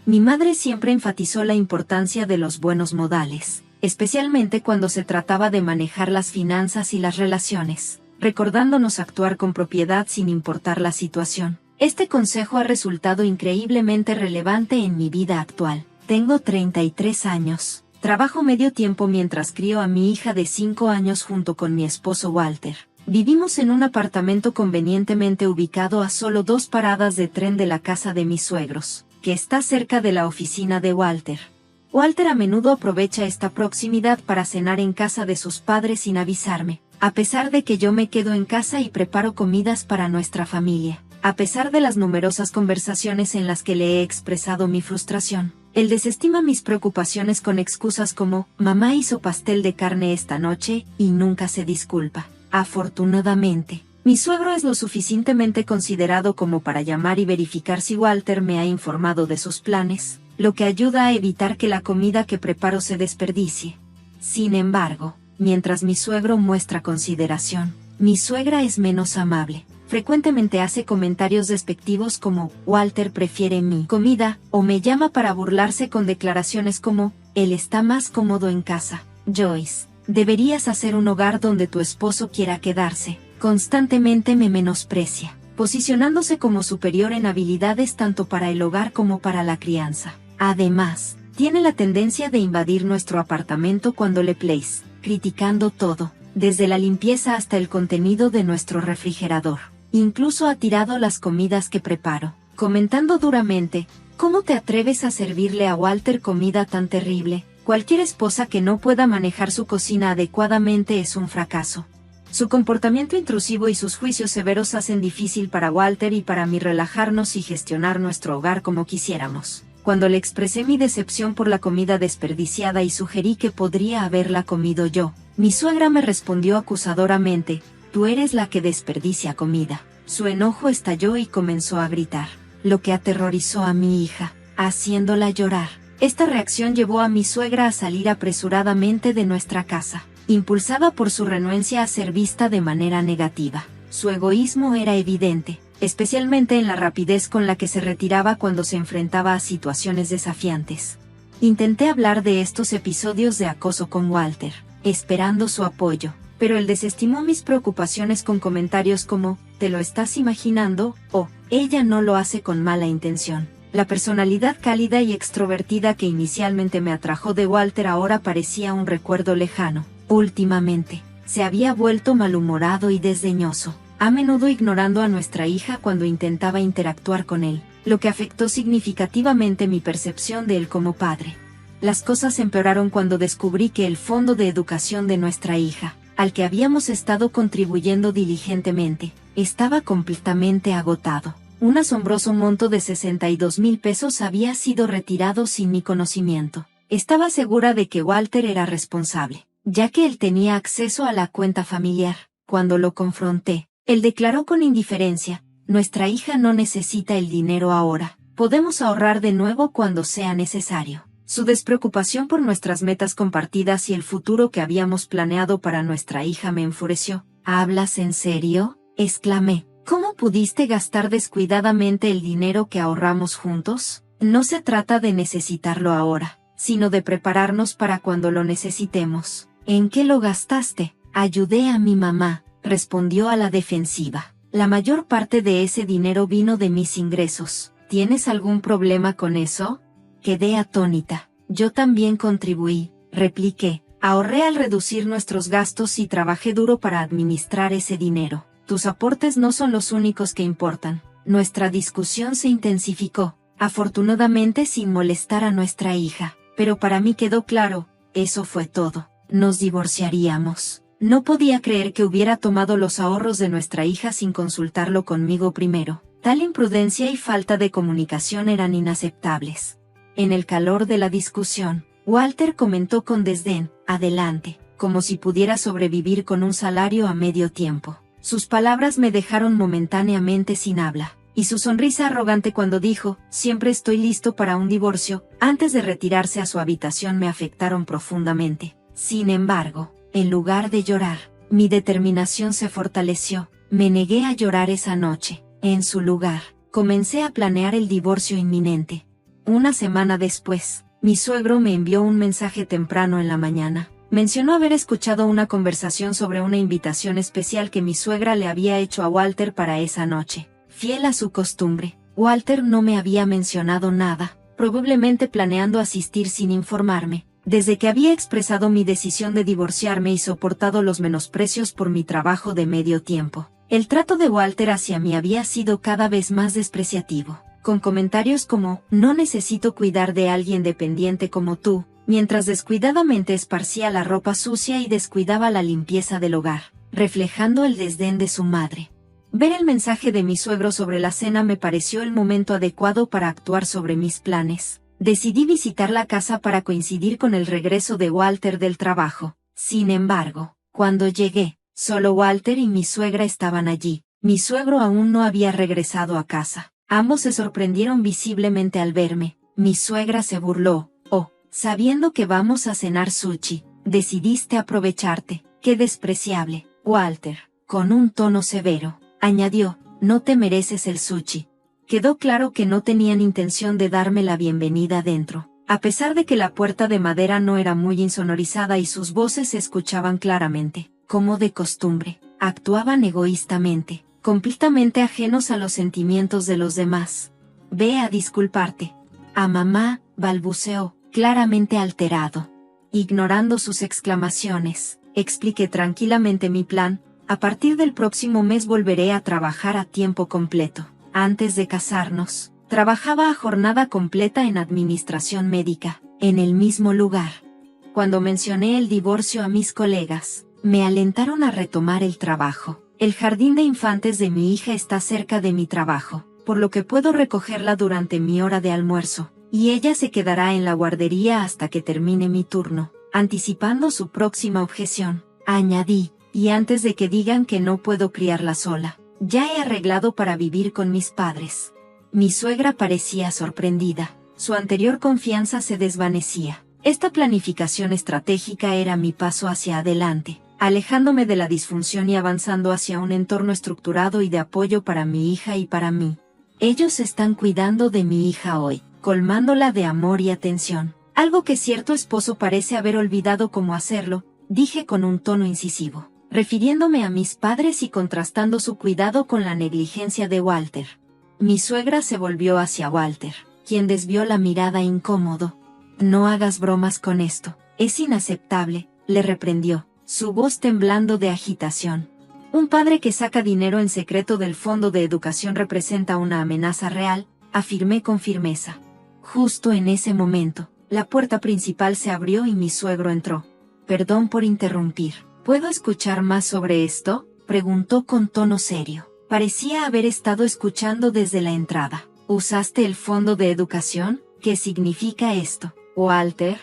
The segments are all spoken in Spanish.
Mi madre siempre enfatizó la importancia de los buenos modales, especialmente cuando se trataba de manejar las finanzas y las relaciones, recordándonos actuar con propiedad sin importar la situación. Este consejo ha resultado increíblemente relevante en mi vida actual. Tengo 33 años. Trabajo medio tiempo mientras crío a mi hija de 5 años junto con mi esposo Walter. Vivimos en un apartamento convenientemente ubicado a solo 2 paradas de tren de la casa de mis suegros, que está cerca de la oficina de Walter. Walter a menudo aprovecha esta proximidad para cenar en casa de sus padres sin avisarme, a pesar de que yo me quedo en casa y preparo comidas para nuestra familia. A pesar de las numerosas conversaciones en las que le he expresado mi frustración, él desestima mis preocupaciones con excusas como, mamá hizo pastel de carne esta noche, y nunca se disculpa. Afortunadamente, mi suegro es lo suficientemente considerado como para llamar y verificar si Walter me ha informado de sus planes, lo que ayuda a evitar que la comida que preparo se desperdicie. Sin embargo, mientras mi suegro muestra consideración, mi suegra es menos amable. Frecuentemente hace comentarios despectivos como, Walter prefiere mi comida, o me llama para burlarse con declaraciones como, él está más cómodo en casa. Joyce, deberías hacer un hogar donde tu esposo quiera quedarse. Constantemente me menosprecia, posicionándose como superior en habilidades tanto para el hogar como para la crianza. Además, tiene la tendencia de invadir nuestro apartamento cuando le place, criticando todo, desde la limpieza hasta el contenido de nuestro refrigerador. Incluso ha tirado las comidas que preparo, comentando duramente, ¿cómo te atreves a servirle a Walter comida tan terrible? Cualquier esposa que no pueda manejar su cocina adecuadamente es un fracaso. Su comportamiento intrusivo y sus juicios severos hacen difícil para Walter y para mí relajarnos y gestionar nuestro hogar como quisiéramos. Cuando le expresé mi decepción por la comida desperdiciada y sugerí que podría haberla comido yo, mi suegra me respondió acusadoramente, tú eres la que desperdicia comida. Su enojo estalló y comenzó a gritar, lo que aterrorizó a mi hija, haciéndola llorar. Esta reacción llevó a mi suegra a salir apresuradamente de nuestra casa, impulsada por su renuencia a ser vista de manera negativa. Su egoísmo era evidente, especialmente en la rapidez con la que se retiraba cuando se enfrentaba a situaciones desafiantes. Intenté hablar de estos episodios de acoso con Walter, esperando su apoyo, pero él desestimó mis preocupaciones con comentarios como, ¿te lo estás imaginando? O, ella no lo hace con mala intención. La personalidad cálida y extrovertida que inicialmente me atrajo de Walter ahora parecía un recuerdo lejano. Últimamente, se había vuelto malhumorado y desdeñoso, a menudo ignorando a nuestra hija cuando intentaba interactuar con él, lo que afectó significativamente mi percepción de él como padre. Las cosas empeoraron cuando descubrí que el fondo de educación de nuestra hija, al que habíamos estado contribuyendo diligentemente, estaba completamente agotado. Un asombroso monto de 62,000 pesos había sido retirado sin mi conocimiento. Estaba segura de que Walter era responsable, ya que él tenía acceso a la cuenta familiar. Cuando lo confronté, él declaró con indiferencia, nuestra hija no necesita el dinero ahora, podemos ahorrar de nuevo cuando sea necesario. Su despreocupación por nuestras metas compartidas y el futuro que habíamos planeado para nuestra hija me enfureció. ¿Hablas en serio?, exclamé. ¿Cómo pudiste gastar descuidadamente el dinero que ahorramos juntos? No se trata de necesitarlo ahora, sino de prepararnos para cuando lo necesitemos. ¿En qué lo gastaste? Ayudé a mi mamá, respondió a la defensiva. La mayor parte de ese dinero vino de mis ingresos. ¿Tienes algún problema con eso? Quedé atónita. Yo también contribuí, repliqué. Ahorré al reducir nuestros gastos y trabajé duro para administrar ese dinero. Tus aportes no son los únicos que importan. Nuestra discusión se intensificó, afortunadamente sin molestar a nuestra hija, pero para mí quedó claro, eso fue todo. Nos divorciaríamos. No podía creer que hubiera tomado los ahorros de nuestra hija sin consultarlo conmigo primero. Tal imprudencia y falta de comunicación eran inaceptables. En el calor de la discusión, Walter comentó con desdén, adelante, como si pudiera sobrevivir con un salario a medio tiempo. Sus palabras me dejaron momentáneamente sin habla, y su sonrisa arrogante cuando dijo, siempre estoy listo para un divorcio, antes de retirarse a su habitación me afectaron profundamente. Sin embargo, en lugar de llorar, mi determinación se fortaleció. Me negué a llorar esa noche. En su lugar, comencé a planear el divorcio inminente. Una semana después, mi suegro me envió un mensaje temprano en la mañana. Mencionó haber escuchado una conversación sobre una invitación especial que mi suegra le había hecho a Walter para esa noche. Fiel a su costumbre, Walter no me había mencionado nada, probablemente planeando asistir sin informarme. Desde que había expresado mi decisión de divorciarme y soportado los menosprecios por mi trabajo de medio tiempo, el trato de Walter hacia mí había sido cada vez más despreciativo, con comentarios como, no necesito cuidar de alguien dependiente como tú, mientras descuidadamente esparcía la ropa sucia y descuidaba la limpieza del hogar, reflejando el desdén de su madre. Ver el mensaje de mi suegro sobre la cena me pareció el momento adecuado para actuar sobre mis planes. Decidí visitar la casa para coincidir con el regreso de Walter del trabajo. Sin embargo, cuando llegué, solo Walter y mi suegra estaban allí. Mi suegro aún no había regresado a casa. Ambos se sorprendieron visiblemente al verme. Mi suegra se burló. Oh, sabiendo que vamos a cenar sushi, decidiste aprovecharte. Qué despreciable, Walter. Con un tono severo, añadió, no te mereces el sushi. Quedó claro que no tenían intención de darme la bienvenida dentro, a pesar de que la puerta de madera no era muy insonorizada y sus voces se escuchaban claramente. Como de costumbre, actuaban egoístamente, completamente ajenos a los sentimientos de los demás. Ve a disculparte. A mamá, balbuceó, claramente alterado. Ignorando sus exclamaciones, expliqué tranquilamente mi plan. A partir del próximo mes volveré a trabajar a tiempo completo. Antes de casarnos, trabajaba a jornada completa en administración médica, en el mismo lugar. Cuando mencioné el divorcio a mis colegas, me alentaron a retomar el trabajo. El jardín de infantes de mi hija está cerca de mi trabajo, por lo que puedo recogerla durante mi hora de almuerzo, y ella se quedará en la guardería hasta que termine mi turno. Anticipando su próxima objeción, añadí, y antes de que digan que no puedo criarla sola, ya he arreglado para vivir con mis padres. Mi suegra parecía sorprendida. Su anterior confianza se desvanecía. Esta planificación estratégica era mi paso hacia adelante, alejándome de la disfunción y avanzando hacia un entorno estructurado y de apoyo para mi hija y para mí. Ellos están cuidando de mi hija hoy, colmándola de amor y atención, algo que cierto esposo parece haber olvidado cómo hacerlo, dije con un tono incisivo, refiriéndome a mis padres y contrastando su cuidado con la negligencia de Walter. Mi suegra se volvió hacia Walter, quien desvió la mirada incómodo. No hagas bromas con esto, es inaceptable, le reprendió, su voz temblando de agitación. Un padre que saca dinero en secreto del Fondo de Educación representa una amenaza real, afirmé con firmeza. Justo en ese momento, la puerta principal se abrió y mi suegro entró. Perdón por interrumpir. ¿Puedo escuchar más sobre esto?, preguntó con tono serio. Parecía haber estado escuchando desde la entrada. ¿Usaste el Fondo de Educación? ¿Qué significa esto, Walter?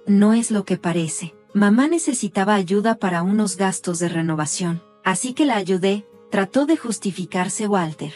No es lo que parece. Mamá necesitaba ayuda para unos gastos de renovación, así que la ayudé, trató de justificarse Walter.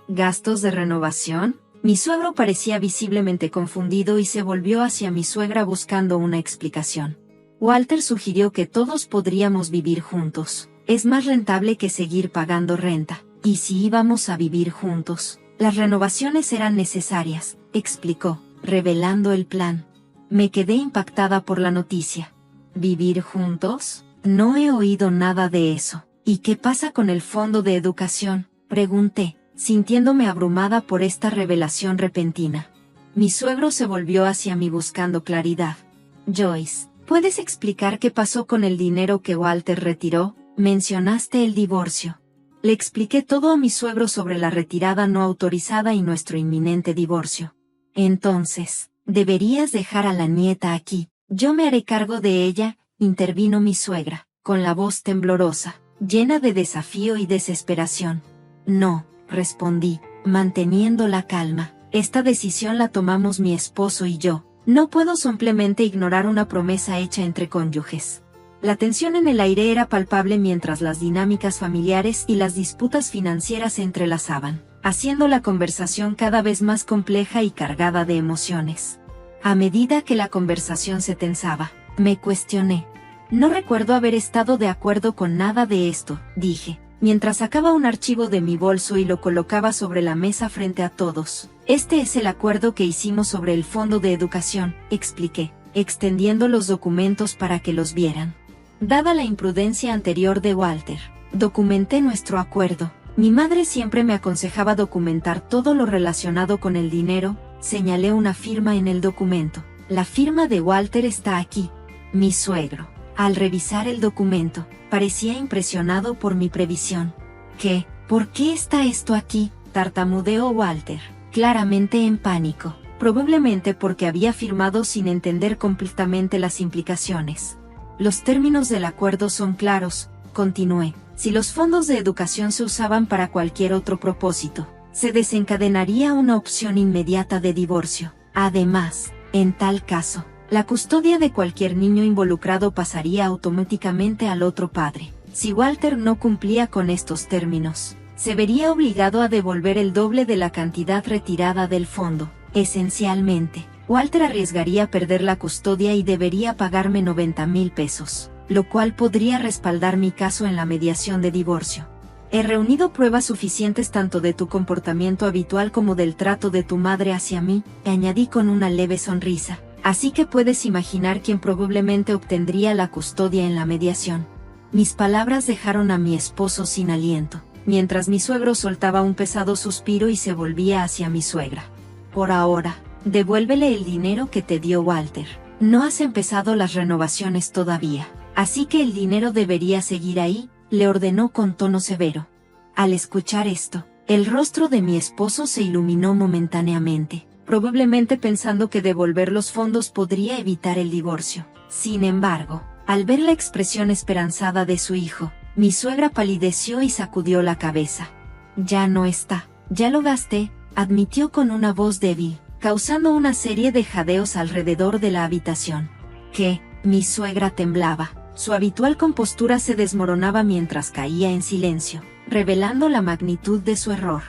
¿Gastos de renovación? Mi suegro parecía visiblemente confundido y se volvió hacia mi suegra buscando una explicación. Walter sugirió que todos podríamos vivir juntos. Es más rentable que seguir pagando renta. Y si íbamos a vivir juntos, las renovaciones eran necesarias, explicó, revelando el plan. Me quedé impactada por la noticia. ¿Vivir juntos? No he oído nada de eso. ¿Y qué pasa con el Fondo de Educación?, pregunté, sintiéndome abrumada por esta revelación repentina. Mi suegro se volvió hacia mí buscando claridad. Joyce, ¿puedes explicar qué pasó con el dinero que Walter retiró? Mencionaste el divorcio. Le expliqué todo a mi suegro sobre la retirada no autorizada y nuestro inminente divorcio. Entonces, deberías dejar a la nieta aquí. Yo me haré cargo de ella, intervino mi suegra, con la voz temblorosa, llena de desafío y desesperación. No, respondí, manteniendo la calma. Esta decisión la tomamos mi esposo y yo. No puedo simplemente ignorar una promesa hecha entre cónyuges. La tensión en el aire era palpable mientras las dinámicas familiares y las disputas financieras se entrelazaban, haciendo la conversación cada vez más compleja y cargada de emociones. A medida que la conversación se tensaba, me cuestioné. No recuerdo haber estado de acuerdo con nada de esto, dije, mientras sacaba un archivo de mi bolso y lo colocaba sobre la mesa frente a todos. Este es el acuerdo que hicimos sobre el Fondo de Educación, expliqué, extendiendo los documentos para que los vieran. Dada la imprudencia anterior de Walter, documenté nuestro acuerdo. Mi madre siempre me aconsejaba documentar todo lo relacionado con el dinero. Señalé una firma en el documento. La firma de Walter está aquí. Mi suegro, al revisar el documento, parecía impresionado por mi previsión. ¿Qué? ¿Por qué está esto aquí?, tartamudeó Walter, claramente en pánico, probablemente porque había firmado sin entender completamente las implicaciones. Los términos del acuerdo son claros, continué. Si los fondos de educación se usaban para cualquier otro propósito, se desencadenaría una opción inmediata de divorcio. Además, en tal caso, la custodia de cualquier niño involucrado pasaría automáticamente al otro padre. Si Walter no cumplía con estos términos, se vería obligado a devolver el doble de la cantidad retirada del fondo. Esencialmente, Walter arriesgaría perder la custodia y debería pagarme 90,000 pesos, lo cual podría respaldar mi caso en la mediación de divorcio. He reunido pruebas suficientes tanto de tu comportamiento habitual como del trato de tu madre hacia mí, añadí con una leve sonrisa, así que puedes imaginar quién probablemente obtendría la custodia en la mediación. Mis palabras dejaron a mi esposo sin aliento, mientras mi suegro soltaba un pesado suspiro y se volvía hacia mi suegra. Por ahora, devuélvele el dinero que te dio Walter. No has empezado las renovaciones todavía, así que el dinero debería seguir ahí, le ordenó con tono severo. Al escuchar esto, el rostro de mi esposo se iluminó momentáneamente, probablemente pensando que devolver los fondos podría evitar el divorcio. Sin embargo, al ver la expresión esperanzada de su hijo, mi suegra palideció y sacudió la cabeza. Ya no está, ya lo gasté, admitió con una voz débil, causando una serie de jadeos alrededor de la habitación. ¿Qué? Mi suegra temblaba. Su habitual compostura se desmoronaba mientras caía en silencio, revelando la magnitud de su error.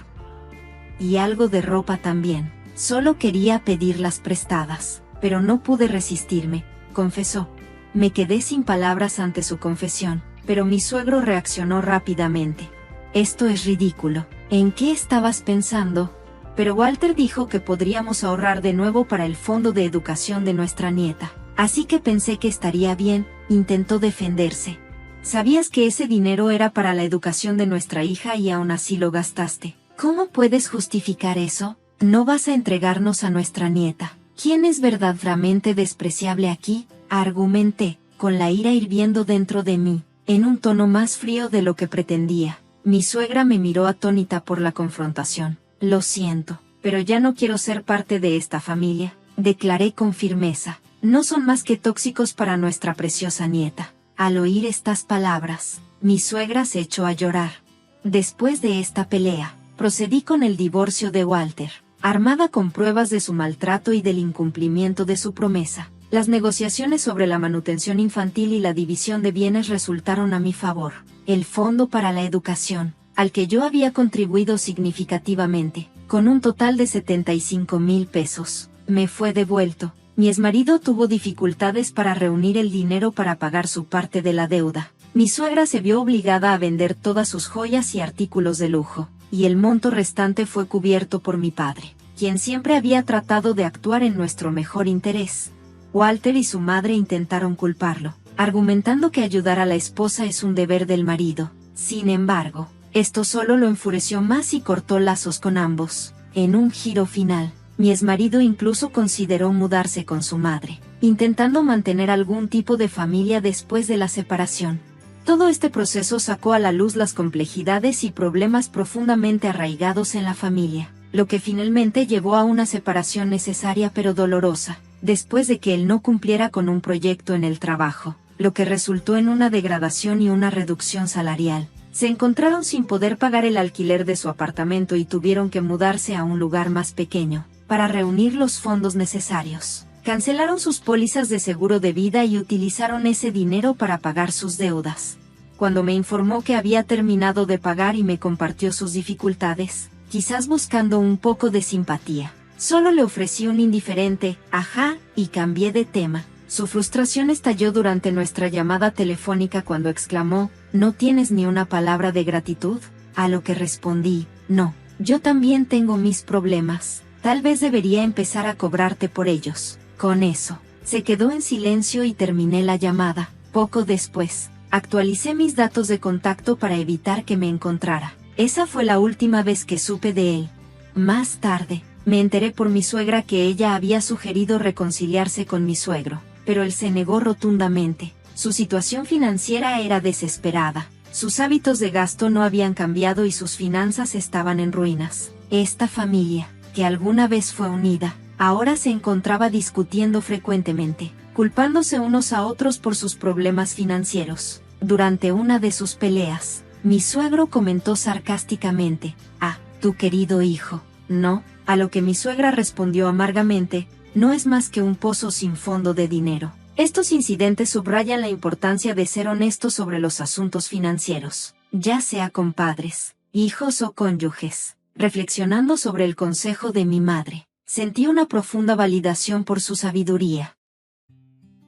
Y algo de ropa también. Solo quería pedirlas prestadas, pero no pude resistirme, confesó. Me quedé sin palabras ante su confesión, pero mi suegro reaccionó rápidamente. Esto es ridículo. ¿En qué estabas pensando? Pero Walter dijo que podríamos ahorrar de nuevo para el fondo de educación de nuestra nieta. Así que pensé que estaría bien, intentó defenderse. ¿Sabías que ese dinero era para la educación de nuestra hija y aún así lo gastaste? ¿Cómo puedes justificar eso? No vas a entregarnos a nuestra nieta. ¿Quién es verdaderamente despreciable aquí?, argumenté, con la ira hirviendo dentro de mí, en un tono más frío de lo que pretendía. Mi suegra me miró atónita por la confrontación. Lo siento, pero ya no quiero ser parte de esta familia, declaré con firmeza. No son más que tóxicos para nuestra preciosa nieta. Al oír estas palabras, mi suegra se echó a llorar. Después de esta pelea, procedí con el divorcio de Walter, armada con pruebas de su maltrato y del incumplimiento de su promesa. Las negociaciones sobre la manutención infantil y la división de bienes resultaron a mi favor. El Fondo para la Educación, al que yo había contribuido significativamente, con un total de 75,000 pesos, me fue devuelto. Mi exmarido tuvo dificultades para reunir el dinero para pagar su parte de la deuda. Mi suegra se vio obligada a vender todas sus joyas y artículos de lujo, y el monto restante fue cubierto por mi padre, quien siempre había tratado de actuar en nuestro mejor interés. Walter y su madre intentaron culparlo, argumentando que ayudar a la esposa es un deber del marido. Sin embargo, esto solo lo enfureció más y cortó lazos con ambos. En un giro final, mi exmarido incluso consideró mudarse con su madre, intentando mantener algún tipo de familia después de la separación. Todo este proceso sacó a la luz las complejidades y problemas profundamente arraigados en la familia, lo que finalmente llevó a una separación necesaria pero dolorosa, después de que él no cumpliera con un proyecto en el trabajo, lo que resultó en una degradación y una reducción salarial. Se encontraron sin poder pagar el alquiler de su apartamento y tuvieron que mudarse a un lugar más pequeño, para reunir los fondos necesarios. Cancelaron sus pólizas de seguro de vida y utilizaron ese dinero para pagar sus deudas. Cuando me informó que había terminado de pagar y me compartió sus dificultades, quizás buscando un poco de simpatía, solo le ofrecí un indiferente, ajá, y cambié de tema. Su frustración estalló durante nuestra llamada telefónica cuando exclamó, ¿no tienes ni una palabra de gratitud? A lo que respondí, no, yo también tengo mis problemas. Tal vez debería empezar a cobrarte por ellos. Con eso, se quedó en silencio y terminé la llamada. Poco después, actualicé mis datos de contacto para evitar que me encontrara. Esa fue la última vez que supe de él. Más tarde, me enteré por mi suegra que ella había sugerido reconciliarse con mi suegro, pero él se negó rotundamente. Su situación financiera era desesperada. Sus hábitos de gasto no habían cambiado y sus finanzas estaban en ruinas. Esta familia, que alguna vez fue unida, ahora se encontraba discutiendo frecuentemente, culpándose unos a otros por sus problemas financieros. Durante una de sus peleas, mi suegro comentó sarcásticamente: «Ah, tu querido hijo». «No», a lo que mi suegra respondió amargamente: «No es más que un pozo sin fondo de dinero». Estos incidentes subrayan la importancia de ser honestos sobre los asuntos financieros, ya sea con padres, hijos o cónyuges. Reflexionando sobre el consejo de mi madre, sentí una profunda validación por su sabiduría.